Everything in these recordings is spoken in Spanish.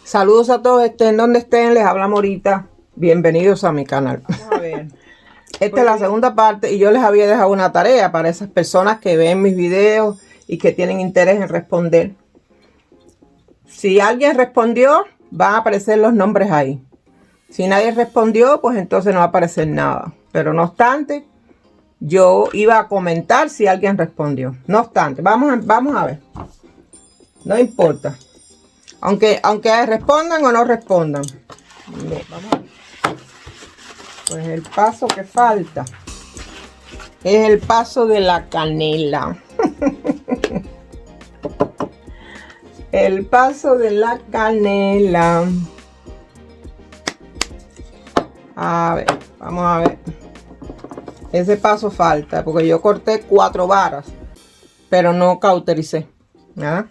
Saludos a todos, estén donde estén, les habla Morita. Bienvenidos a mi canal. A ver. Esta es la segunda parte y yo les había dejado una tarea para esas personas que ven mis videos y que tienen interés en responder. Si alguien respondió, van a aparecer los nombres ahí. Si nadie respondió, pues entonces no va a aparecer nada. Pero no obstante, yo iba a comentar si alguien respondió. No obstante, vamos a ver. No importa. Aunque respondan o no respondan. Bien, vamos a ver. Pues el paso que falta es el paso de la canela. El paso de la canela. A ver, vamos a ver. Ese paso falta porque yo corté 4 varas, pero no cautericé. ¿Ah?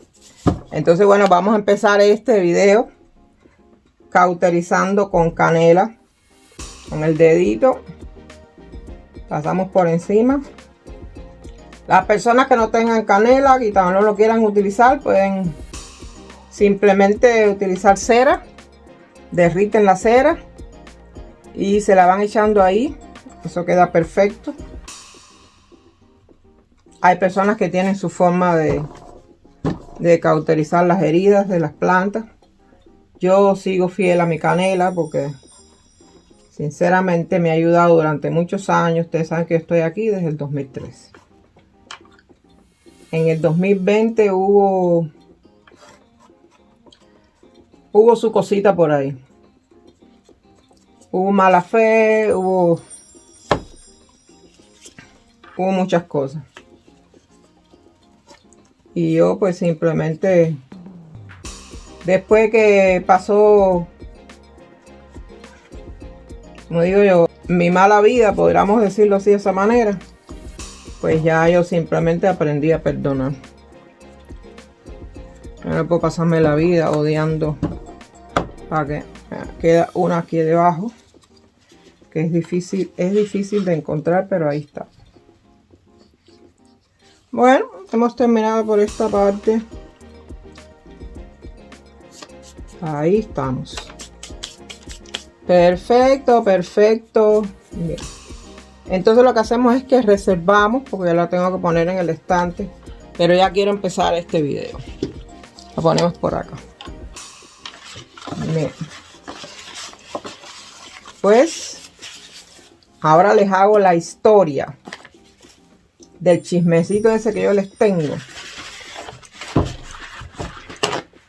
Entonces, bueno, vamos a empezar este video cauterizando con canela. Con el dedito pasamos por encima. Las personas que no tengan canela y también no lo quieran utilizar, pueden simplemente utilizar cera. Derriten la cera y se la van echando ahí. Eso queda perfecto. Hay personas que tienen su forma de cauterizar las heridas de las plantas. Yo sigo fiel a mi canela porque sinceramente me ha ayudado durante muchos años. Ustedes saben que yo estoy aquí desde el 2013. En el 2020 hubo su cosita por ahí. Hubo mala fe, hubo muchas cosas. Y yo pues simplemente, después que pasó, como digo yo, mi mala vida, podríamos decirlo así de esa manera, pues ya yo simplemente aprendí a perdonar. No puedo pasarme la vida odiando. Para que queda una aquí debajo, que es difícil de encontrar, pero ahí está. Bueno, hemos terminado por esta parte. Ahí estamos. Perfecto, perfecto. Bien. Entonces lo que hacemos es que reservamos, porque ya la tengo que poner en el estante, pero ya quiero empezar este video. Lo ponemos por acá. Bien. Pues ahora les hago la historia del chismecito ese que yo les tengo.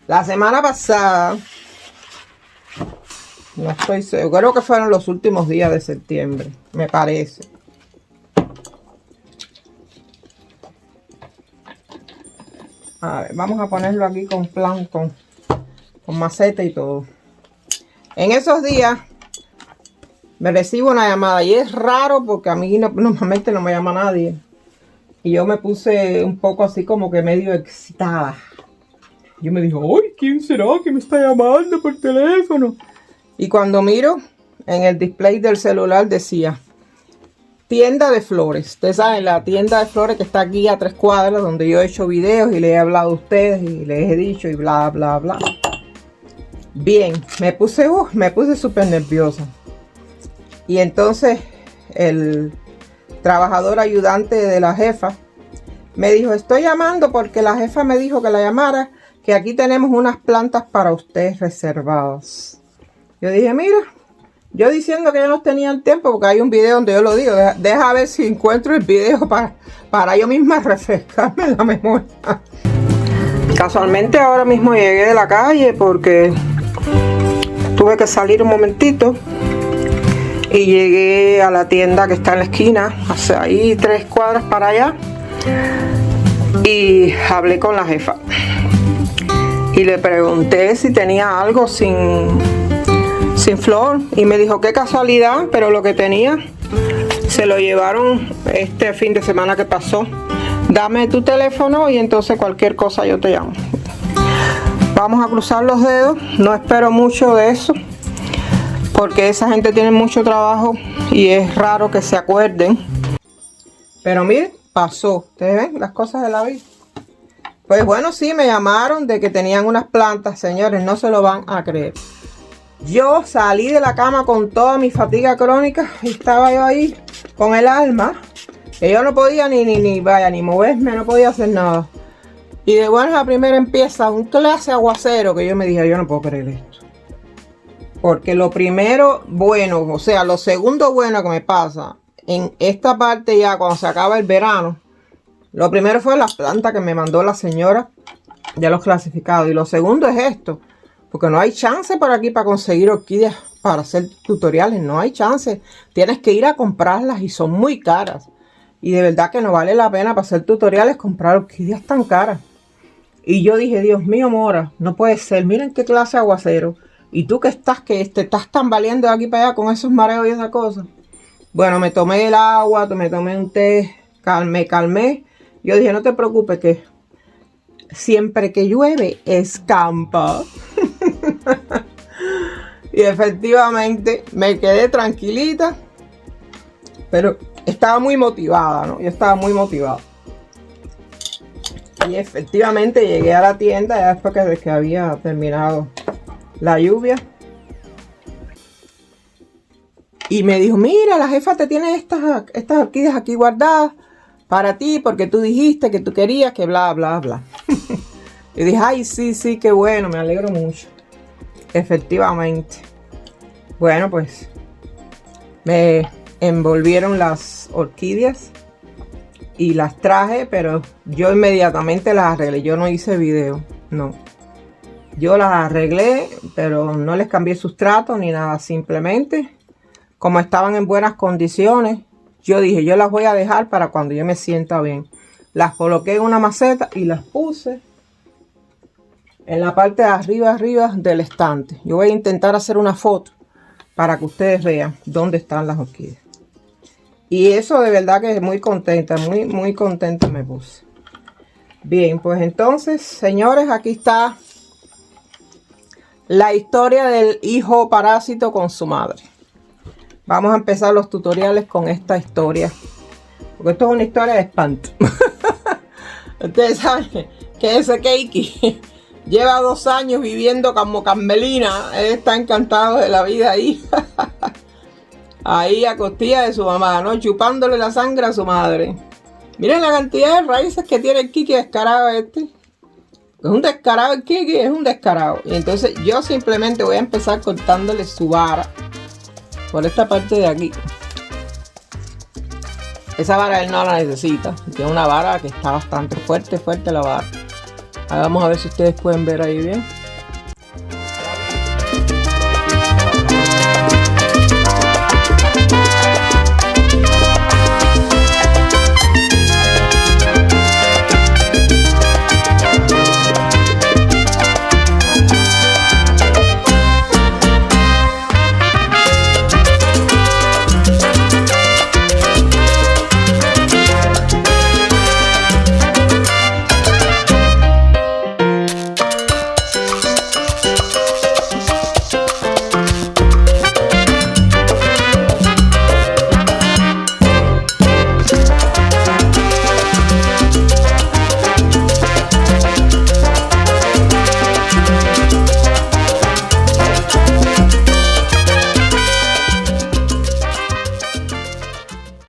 La semana pasada, no estoy seguro, creo que fueron los últimos días de septiembre, me parece. A ver, vamos a ponerlo aquí con maceta y todo. En esos días me recibo una llamada y es raro porque a mí normalmente no me llama nadie. Y yo me puse un poco así como que medio excitada. Yo me dijo, ¡ay! ¿Quién será que me está llamando por teléfono? Y cuando miro en el display del celular decía tienda de flores. Ustedes saben, la tienda de flores que está aquí a 3 cuadras, donde yo he hecho videos y les he hablado a ustedes y les he dicho y bla, bla, bla. Bien, me puse súper nerviosa. Y entonces el trabajador ayudante de la jefa me dijo, estoy llamando porque la jefa me dijo que la llamara, que aquí tenemos unas plantas para ustedes reservadas. Yo dije, mira, yo diciendo que yo no tenía el tiempo, porque hay un video donde yo lo digo, deja ver si encuentro el video para yo misma refrescarme la memoria. Casualmente ahora mismo llegué de la calle porque tuve que salir un momentito y llegué a la tienda que está en la esquina, hacia ahí 3 cuadras para allá, y hablé con la jefa y le pregunté si tenía algo sin flor y me dijo qué casualidad, pero lo que tenía se lo llevaron este fin de semana que pasó. Dame tu teléfono y entonces cualquier cosa yo te llamo. Vamos a cruzar los dedos, no espero mucho de eso porque esa gente tiene mucho trabajo y es raro que se acuerden. Pero miren, pasó. Ustedes ven las cosas de la vida. Pues bueno, sí, me llamaron de que tenían unas plantas, señores, no se lo van a creer. Yo salí de la cama con toda mi fatiga crónica y estaba yo ahí con el alma, que yo no podía ni moverme, no podía hacer nada. Y de buenas a primera empieza un clase aguacero que yo me dije, yo no puedo creer esto. Porque lo primero bueno, o sea, lo segundo bueno que me pasa en esta parte ya cuando se acaba el verano, lo primero fue las plantas que me mandó la señora de los clasificados. Y lo segundo es esto, porque no hay chance por aquí para conseguir orquídeas para hacer tutoriales, no hay chance. Tienes que ir a comprarlas y son muy caras. Y de verdad que no vale la pena para hacer tutoriales comprar orquídeas tan caras. Y yo dije, Dios mío, Mora, no puede ser, miren qué clase de aguacero. Y tú que te estás tambaleando de aquí para allá con esos mareos y esas cosas. Bueno, me tomé el agua, me tomé un té, me calmé. Yo dije, no te preocupes que siempre que llueve escampa. Y efectivamente me quedé tranquilita. Pero estaba muy motivada, ¿no? Yo estaba muy motivada. Y efectivamente llegué a la tienda ya después que había terminado la lluvia. Y me dijo, mira, la jefa te tiene estas orquídeas aquí guardadas para ti porque tú dijiste que tú querías que bla, bla, bla. Y dije, ay, sí, qué bueno, me alegro mucho. Efectivamente. Bueno, pues me envolvieron las orquídeas y las traje, pero yo inmediatamente las arreglé. Yo no hice video, no. Yo las arreglé, pero no les cambié sustrato ni nada. Simplemente, como estaban en buenas condiciones, yo dije, yo las voy a dejar para cuando yo me sienta bien. Las coloqué en una maceta y las puse en la parte de arriba del estante. Yo voy a intentar hacer una foto para que ustedes vean dónde están las orquídeas. Y eso de verdad que es muy contenta, muy contenta me puse. Bien, pues entonces, señores, aquí está la historia del hijo parásito con su madre. Vamos a empezar los tutoriales con esta historia, porque esto es una historia de espanto. Ustedes saben que ese Keiki lleva 2 años viviendo como Carmelina. Él está encantado de la vida ahí. Ahí a costilla de su mamá, ¿no? Chupándole la sangre a su madre. Miren la cantidad de raíces que tiene el Kiki descarado este. Es un descarado el Kiki, es un descarado. Y entonces yo simplemente voy a empezar cortándole su vara por esta parte de aquí. Esa vara él no la necesita. Tiene una vara que está bastante fuerte la vara. Ahora vamos a ver si ustedes pueden ver ahí bien.